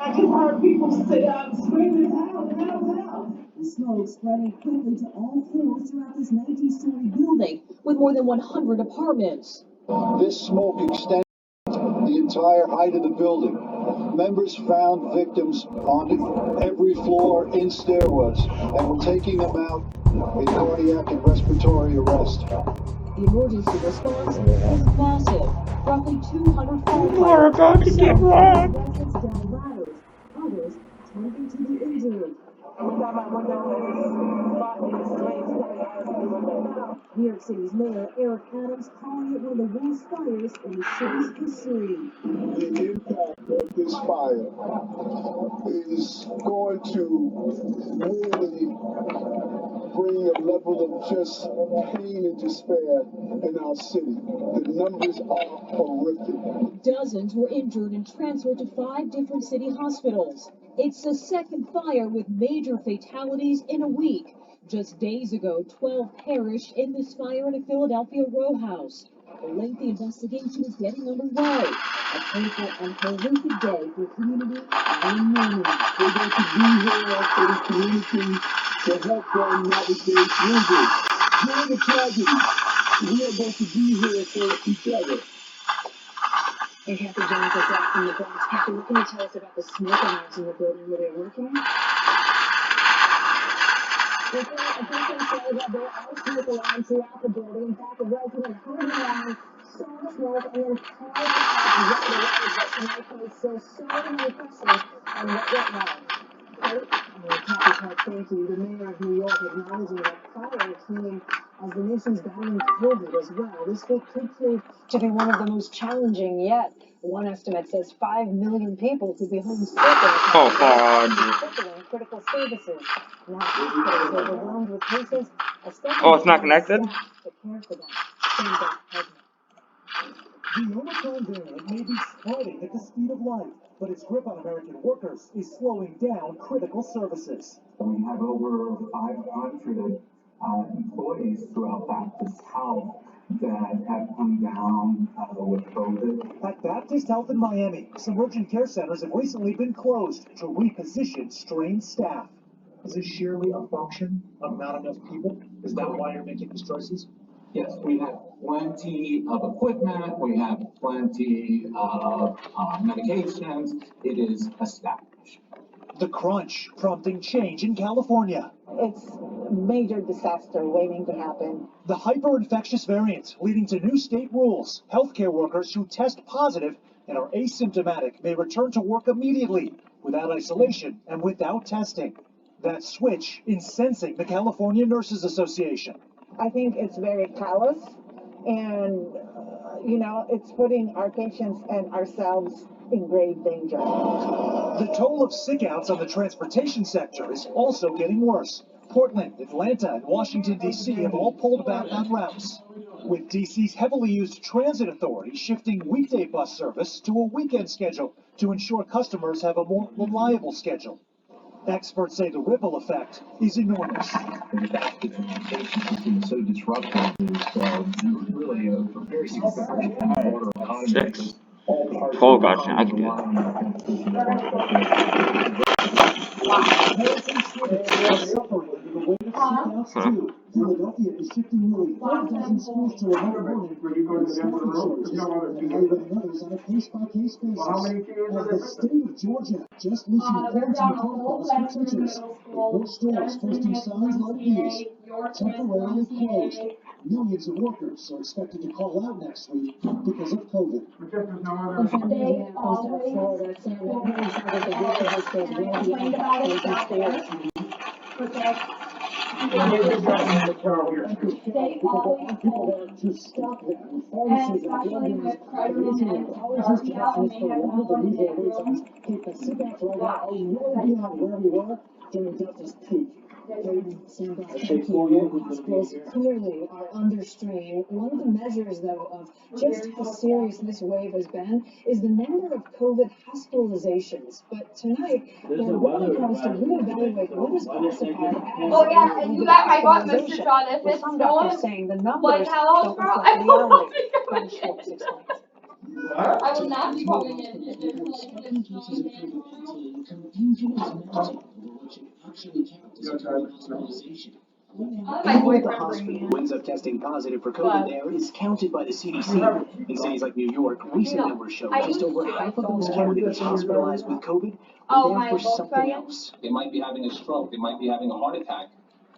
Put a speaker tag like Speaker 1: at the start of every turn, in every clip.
Speaker 1: I just heard people say, screaming, help, help, help.
Speaker 2: The smoke spreading quickly to all floors throughout this 19-story building with more than 100 apartments.
Speaker 3: This smoke extends the entire height of the building. Members found victims on every floor in stairwells and were taking them out in cardiac and respiratory arrest.
Speaker 2: The emergency response was massive. Roughly 200
Speaker 4: We're
Speaker 2: firefighters,
Speaker 4: about to get
Speaker 2: some
Speaker 4: wrecked.
Speaker 2: residents down ladders, others tending to the injured. New York City's Mayor Eric Adams calling it one of the worst fires in the city's history.
Speaker 3: The impact of this fire is going to really bring a level of just pain and despair in our city. The numbers are horrific.
Speaker 2: Dozens were injured and transferred to 5 different city hospitals. It's the second fire with major fatalities in a week. Just days ago, 12 perished in this fire in a Philadelphia row house. A lengthy investigation is getting underway. A painful and horrific day for community and mourning.
Speaker 3: We're going to be here for the community to help them navigate through this. During the tragedy, we are going to be here for each other.
Speaker 2: Hey, Kathy Jones is back from the Bronx. Kathy, what can you tell us about the smoke alarms in the building where they're working? I can say that there are smoke alarms throughout the building. In fact, a resident heard an alarm, saw the smoke, and then called out right away. But tonight, there's still so many questions on what went wrong. Kathy Park, thank you. The mayor of New York acknowledging that fire came as the nation's battling COVID as well. This week could prove to be one of the most challenging yet. One estimate says 5 million people could be home sick
Speaker 4: Oh God.
Speaker 2: crippling critical services. Now hospitals overwhelmed with cases.
Speaker 4: Oh, it's not connected?
Speaker 2: To care for them. Stand back, President.
Speaker 5: The Omicron variant may be spreading at the speed of light, but its grip on American workers is slowing down critical services.
Speaker 6: We have over 500 employees throughout Baptist Health that have come down with COVID.
Speaker 5: At Baptist Health in Miami, some urgent care centers have recently been closed to reposition strained staff. Is this sheerly a function of not enough people? Is that why you're making these choices?
Speaker 6: Yes, we have plenty of equipment, we have plenty of medications. It is established.
Speaker 5: The crunch prompting change in California.
Speaker 7: It's a major disaster waiting to happen.
Speaker 5: The hyper-infectious variant leading to new state rules. Healthcare workers who test positive and are asymptomatic may return to work immediately without isolation and without testing. That switch incensing the California Nurses Association.
Speaker 7: I think it's very callous and, it's putting our patients and ourselves in grave danger.
Speaker 5: The toll of sick-outs on the transportation sector is also getting worse. Portland, Atlanta, and Washington, D.C. have all pulled back on routes, with D.C.'s heavily used transit authority shifting weekday bus service to a weekend schedule to ensure customers have a more reliable schedule. Experts say the ripple effect is enormous.
Speaker 6: The fact that communication has been so disrupted is really a very significant part of the economy.
Speaker 4: 6.
Speaker 6: All parts
Speaker 4: Oh
Speaker 6: of the
Speaker 4: gosh, I
Speaker 6: economy
Speaker 4: can do
Speaker 6: rely
Speaker 4: it.
Speaker 6: on that transportation network.
Speaker 5: Harrison students are suffering under the weight of sick-outs too. Philadelphia is shifting nearly 4 dozen schools to remote learning with staffing shortages and hiring others on a case-by-case basis. As the state of Georgia just loosened quarantine protocols for teachers, with more stores posting signs like these, temporarily closed. Millions of workers are expected to call out next week because of COVID.
Speaker 2: On Sunday, Florida, Senator Henry said that the retail stores will be closing stores.
Speaker 5: People there to stop that. And pharmacies and drug dealers are issuing colleges to customers for longer than usual wait times. The sit-outs right now are well beyond where we were during Delta's peak.
Speaker 2: Hospitals clearly are under strain. One of the measures, though, of just how serious this wave has been is the number of COVID hospitalizations. But tonight, they're really going to reevaluate what is classified as
Speaker 8: oh yeah, and you got my butt, Mr. Sean. If
Speaker 2: with
Speaker 8: it's
Speaker 2: some
Speaker 8: full,
Speaker 2: doctors saying the numbers
Speaker 8: like hello,
Speaker 2: don't
Speaker 8: girl,
Speaker 2: reflect
Speaker 8: I don't know
Speaker 2: reality.
Speaker 8: if you're
Speaker 2: Glenn Schwartz explains.
Speaker 8: I would not be coming in if there's like this
Speaker 5: Cases of COVID-19, confusion is mounting over what should actually count as a COVID hospitalization.
Speaker 8: I'll let my
Speaker 5: Even if the
Speaker 8: boyfriend bring me
Speaker 5: hospital
Speaker 8: in.
Speaker 5: ends up testing positive for COVID, there is counted by the CDC. In cities like New York, recent
Speaker 8: No,
Speaker 5: numbers show
Speaker 8: I
Speaker 5: just
Speaker 8: used
Speaker 5: over
Speaker 8: to, I
Speaker 5: half of
Speaker 8: sold
Speaker 5: those
Speaker 8: it.
Speaker 5: candidates hospitalized with COVID
Speaker 8: Oh,
Speaker 5: were there
Speaker 8: my
Speaker 5: for something
Speaker 8: Volkswagen?
Speaker 5: else.
Speaker 9: They might be having a stroke, they might be having a heart attack,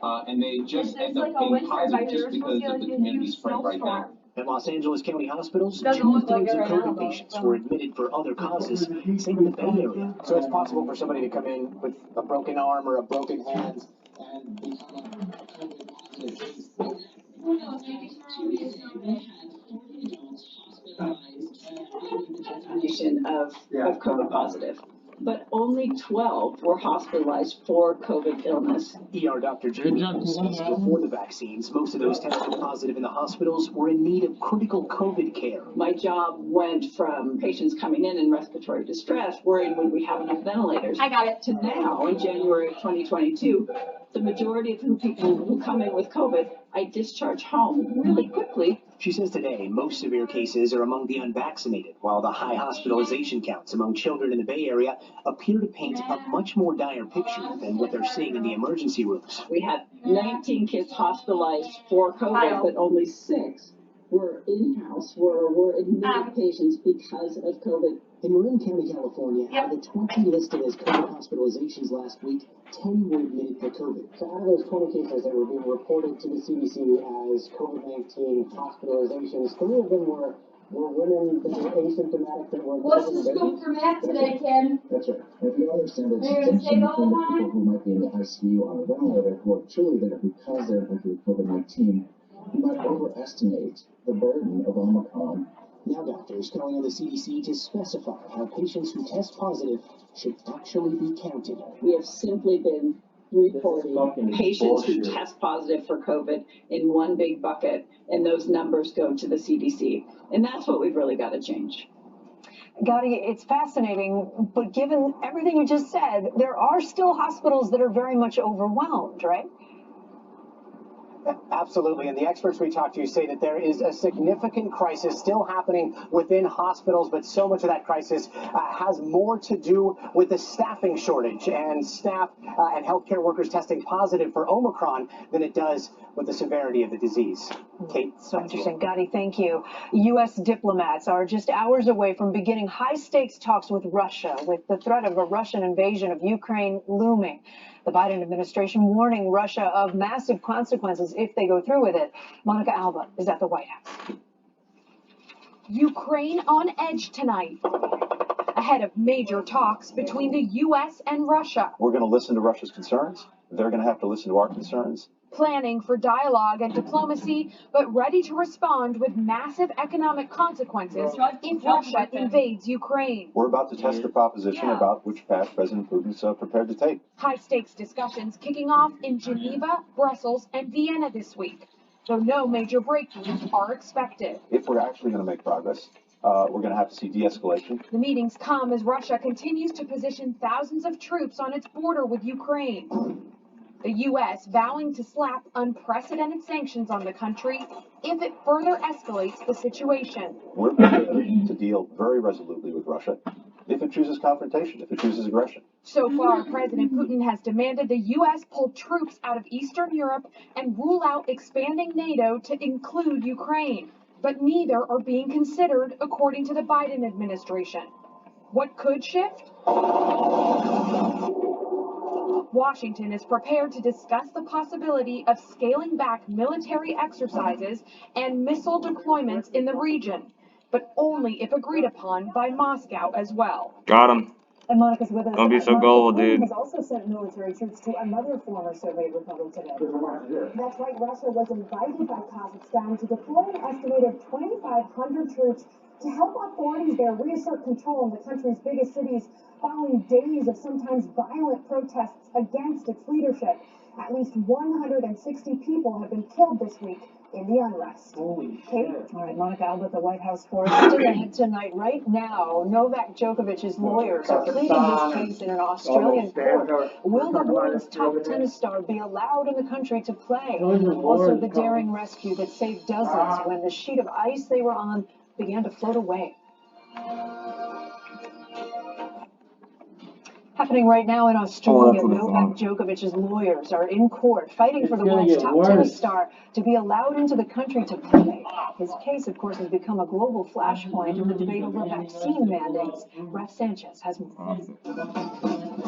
Speaker 9: and they just
Speaker 8: It's
Speaker 9: end
Speaker 8: like
Speaker 9: up
Speaker 8: a
Speaker 9: being
Speaker 8: winter
Speaker 9: positive
Speaker 8: bike.
Speaker 9: just
Speaker 8: You're supposed
Speaker 9: because
Speaker 8: to
Speaker 9: of
Speaker 8: get
Speaker 9: the
Speaker 8: like a
Speaker 9: community
Speaker 8: huge
Speaker 9: spread right now.
Speaker 8: snowstorm.
Speaker 5: At Los Angeles County hospitals,
Speaker 8: Doesn't look like
Speaker 5: two-thirds
Speaker 8: it
Speaker 5: of
Speaker 8: right now,
Speaker 5: COVID
Speaker 8: though,
Speaker 5: patients
Speaker 8: so.
Speaker 5: were admitted for other causes, same in the Bay Area.
Speaker 10: So it's possible for somebody to come in with a broken arm or a broken hand and become a COVID positive case.
Speaker 8: Who knows, maybe tomorrow is
Speaker 2: Determination of COVID positive, but only 12 were hospitalized for COVID illness.
Speaker 5: ER Dr. Jamie Evans says before the vaccines, most of those testing positive in the hospitals were in need of critical COVID care.
Speaker 2: My job went from patients coming in respiratory distress, worried would we have enough ventilators,
Speaker 8: I got it.
Speaker 2: to now, in January of 2022, the majority of people who come in with COVID, I discharge home really quickly.
Speaker 5: She says today most severe cases are among the unvaccinated, while the high hospitalization counts among children in the Bay Area appear to paint a much more dire picture than what they're seeing in the emergency rooms.
Speaker 2: We had 19 kids hospitalized for COVID, but only 6 were in-house, were admitted patients because of COVID.
Speaker 5: In Marin County, California, out of the 20 listed as COVID hospitalizations last week, 10 were admitted for COVID.
Speaker 10: So out of those 20 cases that were being reported to the CDC as COVID-19 hospitalizations, 3 of them were women that were asymptomatic that were
Speaker 8: What's the
Speaker 10: living
Speaker 8: scoop for Matt today, Ken?
Speaker 6: That's right. If you understand the
Speaker 8: They're gonna
Speaker 6: distinction
Speaker 8: stay the whole
Speaker 6: between the
Speaker 8: time?
Speaker 6: people who might be in the ICU on a ventilator who are truly there because they're infected with COVID-19, you might overestimate the burden of Omicron.
Speaker 5: Now doctors calling on the CDC to specify how patients who test positive should actually be counted.
Speaker 2: We have simply been reporting patients who test positive for COVID in one big bucket, and those numbers go to the CDC. And that's what we've really got to change.
Speaker 11: Gotti, it's fascinating, but given everything you just said, there are still hospitals that are very much overwhelmed, right?
Speaker 10: Absolutely, and the experts we talked to say that there is a significant crisis still happening within hospitals, but so much of that crisis has more to do with the staffing shortage and staff and healthcare workers testing positive for Omicron than it does with the severity of the disease. Kate?
Speaker 11: So interesting. Gotti, thank you. U.S. diplomats are just hours away from beginning high-stakes talks with Russia, with the threat of a Russian invasion of Ukraine looming. The Biden administration warning Russia of massive consequences if they go through with it. Monica Alba is at the White House.
Speaker 12: Ukraine on edge tonight, ahead of major talks between the U.S. and Russia.
Speaker 13: We're going to listen to Russia's concerns. They're going to have to listen to our concerns.
Speaker 12: Planning for dialogue and diplomacy, but ready to respond with massive economic consequences if Russia invades Ukraine.
Speaker 13: We're about to test the proposition about which path President Putin's prepared to take.
Speaker 12: High-stakes discussions kicking off in Geneva, Brussels, and Vienna this week, though no major breakthroughs are expected.
Speaker 13: If we're actually going to make progress, we're going to have to see de-escalation.
Speaker 12: The meetings come as Russia continues to position thousands of troops on its border with Ukraine. The U.S. vowing to slap unprecedented sanctions on the country if it further escalates the situation.
Speaker 13: We're prepared to deal very resolutely with Russia if it chooses confrontation, if it chooses aggression.
Speaker 12: So far, President Putin has demanded the U.S. pull troops out of Eastern Europe and rule out expanding NATO to include Ukraine. But neither are being considered, according to the Biden administration. What could shift? Washington is prepared to discuss the possibility of scaling back military exercises and missile deployments in the region, but only if agreed upon by Moscow as well.
Speaker 4: Got him.
Speaker 11: And Monica's with us.
Speaker 4: Don't be so
Speaker 11: Monica,
Speaker 4: gullible,
Speaker 11: Putin
Speaker 4: dude.
Speaker 11: has also sent military troops to another former Soviet republic today. That's right, Russia was invited by Kazakhstan to deploy an estimated 2,500 troops to help authorities there reassert control in the country's biggest cities following days of sometimes violent protests against its leadership. At least 160 people have been killed this week in the unrest. Kate? All right, Monica Alba at the White House for us. Still ahead tonight, right now, Novak Djokovic's lawyers are pleading his case in an Australian court. Will the world's top tennis star be allowed in the country to play? Also, the daring rescue that saved dozens when the sheet of ice they were on began to float away.
Speaker 2: Happening right now in Australia, Novak Djokovic's lawyers are in court fighting for the world's top tennis star to be allowed into the country to play. His case, of course, has become a global flashpoint in the debate over vaccine mandates. Raf Sanchez has more.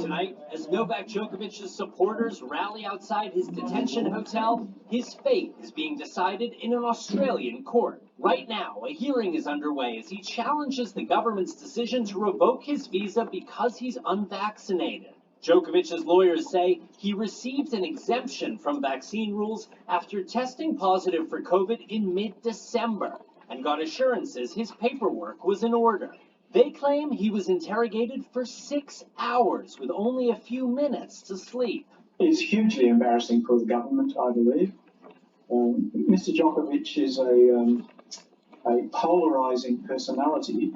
Speaker 14: Tonight, as Novak Djokovic's supporters rally outside his detention hotel, his fate is being decided in an Australian court. Right now, a hearing is underway as he challenges the government's decision to revoke his visa because he's unvaccinated. Djokovic's lawyers say he received an exemption from vaccine rules after testing positive for COVID in mid-December and got assurances his paperwork was in order. They claim he was interrogated for 6 hours with only a few minutes to sleep.
Speaker 5: It's hugely embarrassing for the government, I believe. Mr. Djokovic is a polarizing personality.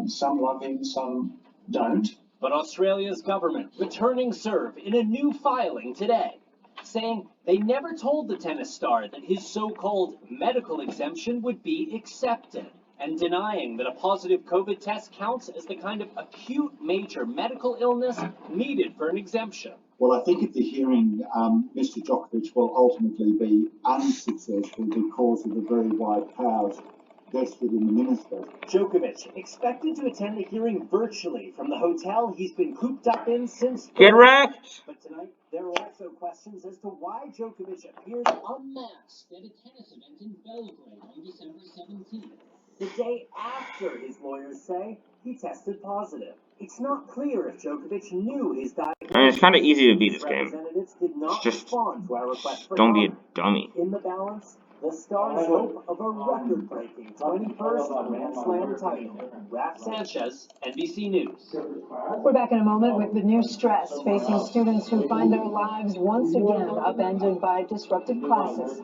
Speaker 5: Some love him, some don't.
Speaker 14: But Australia's government returning serve in a new filing today, saying they never told the tennis star that his so-called medical exemption would be accepted, and denying that a positive COVID test counts as the kind of acute major medical illness needed for an exemption.
Speaker 15: Well, I think at the hearing, Mr. Djokovic will ultimately be unsuccessful because of the very wide powers vested in the minister.
Speaker 14: Djokovic expected to attend the hearing virtually from the hotel he's been cooped up in since.
Speaker 4: Get wrecked!
Speaker 14: But tonight, there are also questions as to why Djokovic appeared unmasked at a tennis event in Belgrade on December 17th, the day after his lawyers say he tested positive. It's not clear if Djokovic knew his diagnosis.
Speaker 4: I mean, it's kind of easy to beat this game.
Speaker 14: Representatives did not respond to our request for
Speaker 4: Don't be a
Speaker 14: comment.
Speaker 4: dummy.
Speaker 14: In the balance, the Stars' hope of a record-breaking 21st Grand Slam title. Raf Sanchez, NBC News.
Speaker 2: We're back in a moment with the new stress facing students who find their lives once again upended by disrupted classes.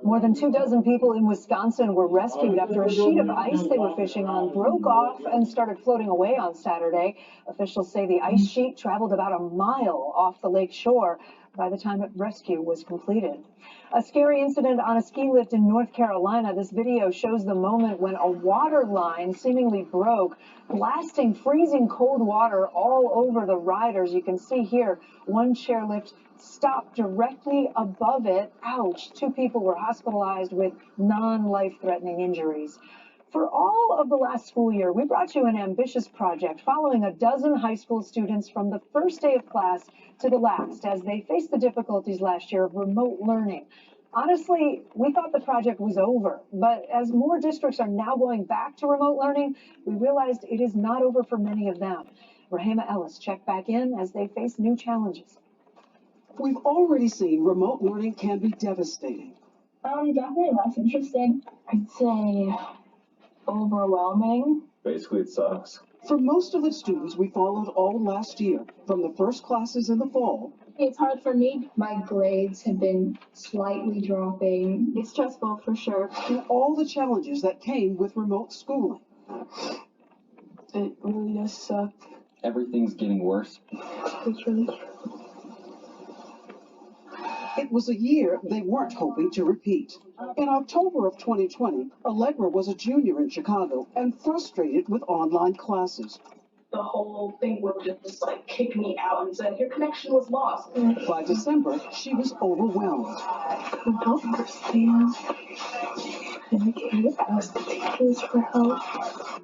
Speaker 2: More than 24 people in Wisconsin were rescued after a sheet of ice they were fishing on broke off and started floating away on Saturday. Officials say the ice sheet traveled about a mile off the lake shore by the time rescue was completed. A scary incident on a ski lift in North Carolina. This video shows the moment when a water line seemingly broke, blasting freezing cold water all over the riders. You can see here one chairlift stopped directly above it. Ouch. 2 people were hospitalized with non-life-threatening injuries. For all of the last school year, we brought you an ambitious project following a dozen high school students from the first day of class to the last as they faced the difficulties last year of remote learning. Honestly, we thought the project was over, but as more districts are now going back to remote learning, we realized it is not over for many of them. Rahema Ellis checked back in as they face new challenges.
Speaker 16: We've already seen remote learning can be devastating.
Speaker 8: Definitely less interesting. I'd say overwhelming.
Speaker 6: Basically, it sucks.
Speaker 16: For most of the students we followed all last year, from the first classes in the fall.
Speaker 8: It's hard for me. My grades have been slightly dropping. It's stressful for sure.
Speaker 16: And all the challenges that came with remote schooling.
Speaker 8: It really does suck.
Speaker 6: Everything's getting worse.
Speaker 8: It's really true.
Speaker 16: It was a year they weren't hoping to repeat. In October of 2020, Allegra was a junior in Chicago and frustrated with online classes.
Speaker 11: The whole thing would just like kick me out and said your connection was lost.
Speaker 16: By December, she was overwhelmed.
Speaker 11: I don't understand. And I asked the teachers for help.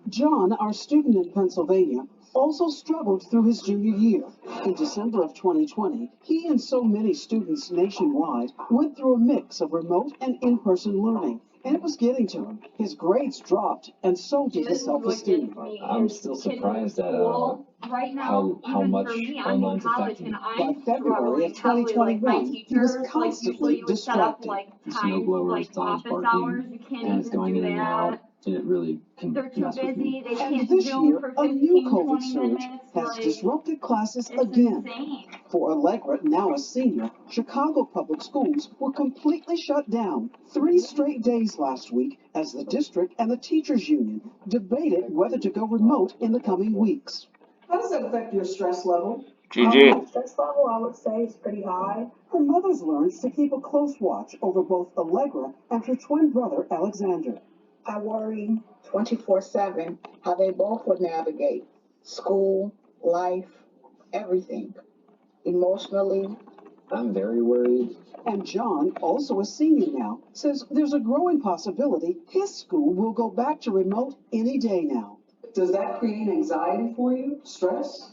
Speaker 16: John, our student in Pennsylvania, also struggled through his junior year. In December of 2020, he and so many students nationwide went through a mix of remote and in-person learning, and it was getting to him. His grades dropped, and so did his self-esteem.
Speaker 6: I'm still surprised at how much online's affecting me.
Speaker 16: By February of 2021, he was constantly distracted.
Speaker 6: Snowblowers, dogs barking, parents going in and out. It really can mess with me.
Speaker 16: And this year, a new COVID surge has disrupted classes again. For Allegra, now a senior, Chicago public schools were completely shut down 3 straight days last week as the district and the teachers union debated whether to go remote in the coming weeks.
Speaker 11: How does that affect your stress level?
Speaker 4: GG.
Speaker 11: Stress level, I would say, is pretty high.
Speaker 16: Her mother's learned to keep a close watch over both Allegra and her twin brother, Alexander.
Speaker 7: I worry 24/7 how they both would navigate school, life, everything, emotionally.
Speaker 6: I'm very worried.
Speaker 16: And John, also a senior now, says there's a growing possibility his school will go back to remote any day now. Does that create anxiety for you? Stress?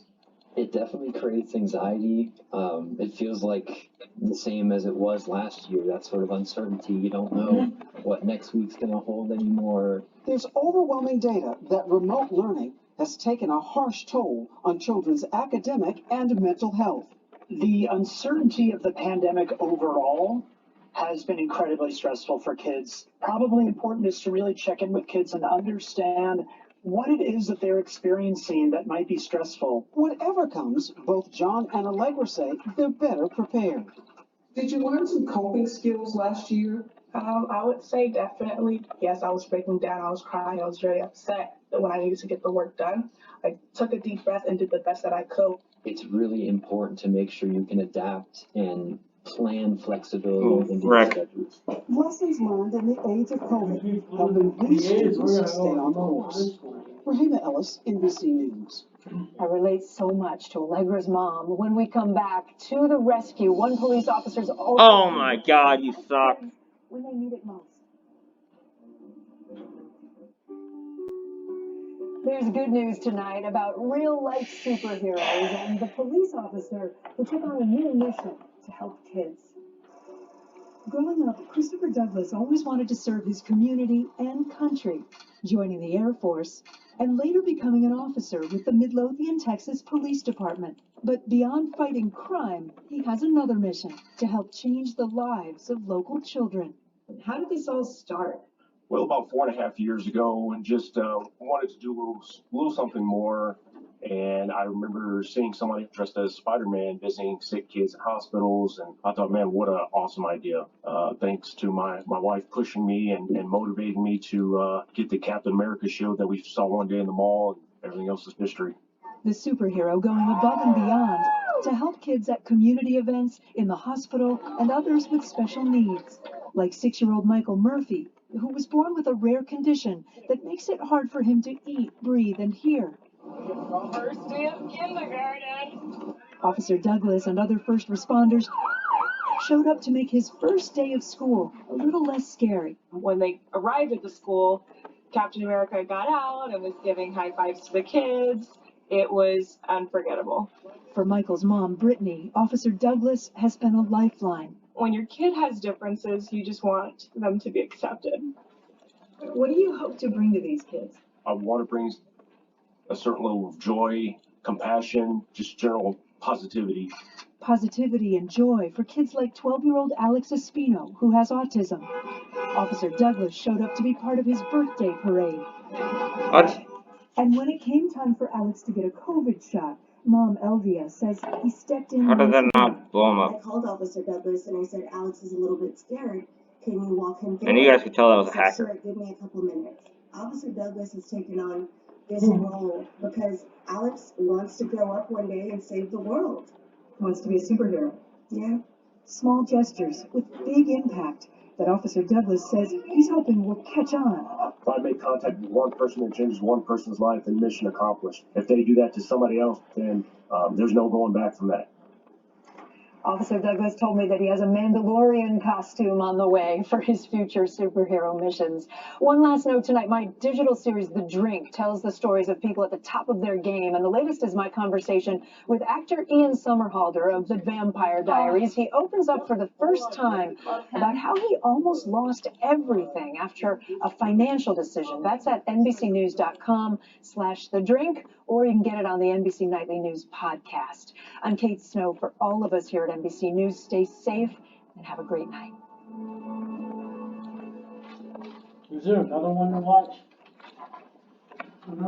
Speaker 6: It definitely creates anxiety. It feels like the same as it was last year, that sort of uncertainty. You don't know what next week's going to hold anymore.
Speaker 16: There's overwhelming data that remote learning has taken a harsh toll on children's academic and mental health.
Speaker 5: The uncertainty of the pandemic overall has been incredibly stressful for kids. Probably important is to really check in with kids and understand what it is that they're experiencing that might be stressful.
Speaker 16: Whatever comes, both John and Allegra say they're better prepared. Did you learn some coping skills last year?
Speaker 7: I would say definitely, yes, I was breaking down, I was crying, I was very upset. But when I needed to get the work done, I took a deep breath and did the best that I could.
Speaker 6: It's really important to make sure you can adapt and plan flexibility into your
Speaker 4: Right.
Speaker 6: schedules.
Speaker 16: Lessons learned in the age of COVID helping these students stay on course. Rahima Ellis, NBC News.
Speaker 2: I relate so much to Allegra's mom. When we come back, to the rescue, one police officer's also
Speaker 4: Oh my God, you suck.
Speaker 2: when they need it most. There's good news tonight about real-life superheroes and the police officer who took on a new mission to help kids. Growing up, Christopher Douglas always wanted to serve his community and country, joining the Air Force and later becoming an officer with the Midlothian, Texas Police Department. But beyond fighting crime, he has another mission to help change the lives of local children. How did this all start?
Speaker 17: Well, about 4.5 years ago, and just wanted to do a little something more. And I remember seeing somebody dressed as Spider-Man visiting sick kids at hospitals, and I thought, man, what an awesome idea. Thanks to my wife pushing me and motivating me to get the Captain America shield that we saw one day in the mall, and everything else is history.
Speaker 2: The superhero going above and beyond to help kids at community events, in the hospital, and others with special needs, like 6-year-old Michael Murphy, who was born with a rare condition that makes it hard for him to eat, breathe, and hear.
Speaker 12: First day of kindergarten.
Speaker 2: Officer Douglas and other first responders showed up to make his first day of school a little less scary.
Speaker 18: When they arrived at the school, Captain America got out and was giving high fives to the kids. It was unforgettable.
Speaker 2: For Michael's mom, Brittany, Officer Douglas has been a lifeline.
Speaker 18: When your kid has differences, you just want them to be accepted.
Speaker 2: What do you hope to bring to these kids?
Speaker 17: I want to bring a certain level of joy, compassion, just general positivity.
Speaker 2: Positivity and joy for kids like 12-year-old Alex Espino, who has autism. Officer Douglas showed up to be part of his birthday parade.
Speaker 4: What?
Speaker 2: And when it came time for Alex to get a COVID shot, Mom Elvia says he stepped in.
Speaker 4: How did that not blow him
Speaker 19: I
Speaker 4: up?
Speaker 19: called Officer Douglas and I said, Alex is a little bit scared. Can you walk him through?
Speaker 4: And you guys could tell that was a
Speaker 19: He said,
Speaker 4: hacker.
Speaker 19: sure, give me a couple minutes. Officer Douglas has taken on this role because Alex wants to grow up one day and save the world.
Speaker 2: Wants to be a superhero.
Speaker 19: Yeah.
Speaker 2: Small gestures with big impact that Officer Douglas says he's hoping will catch on.
Speaker 17: If I make contact with one person that changes one person's life, then mission accomplished. If they do that to somebody else, then there's no going back from that.
Speaker 2: Officer Douglas told me that he has a Mandalorian costume on the way for his future superhero missions. One last note tonight, my digital series, The Drink, tells the stories of people at the top of their game. And the latest is my conversation with actor Ian Somerhalder of The Vampire Diaries. He opens up for the first time about how he almost lost everything after a financial decision. That's at NBCnews.com/The Drink, or you can get it on the NBC Nightly News podcast. I'm Kate Snow. For all of us here at NBC News, stay safe and have a great night.
Speaker 1: Is there another one to watch?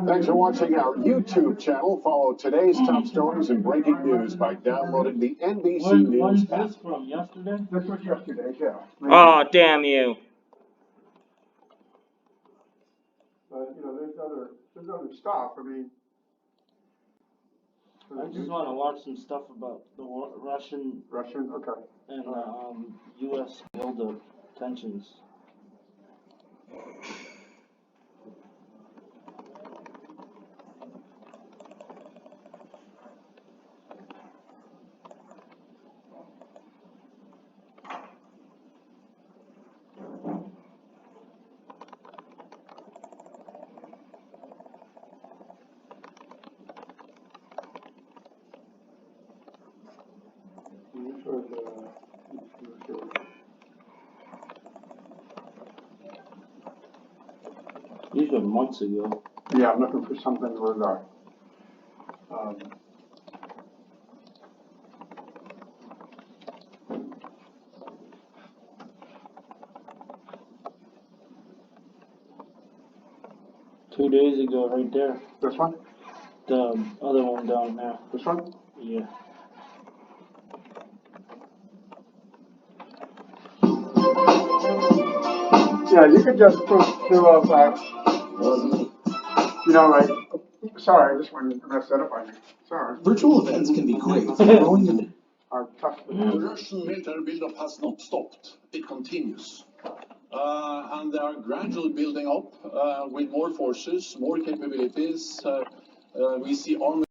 Speaker 20: Thanks for watching our YouTube channel. Follow today's top stories and breaking news by downloading the NBC News
Speaker 1: When's
Speaker 20: app.
Speaker 1: this from? Yesterday?
Speaker 3: This was yesterday, yeah.
Speaker 4: Oh, damn you.
Speaker 3: But, there's other stuff. I mean,
Speaker 1: I just want to watch some stuff about the Russian
Speaker 3: okay.
Speaker 1: and U.S. buildup tensions.
Speaker 5: These were months ago.
Speaker 21: Yeah, I'm looking for something with
Speaker 5: Two days ago, right there.
Speaker 21: this one?
Speaker 5: The other one down there.
Speaker 21: This one?
Speaker 5: Yeah.
Speaker 21: Yeah, you could just put you know, like, sorry, I just went and messed that up on you. Sorry.
Speaker 22: Virtual events can be great for growing in
Speaker 21: The
Speaker 22: Russian military buildup has not stopped. It continues. And they are gradually building up with more forces, more capabilities. We see army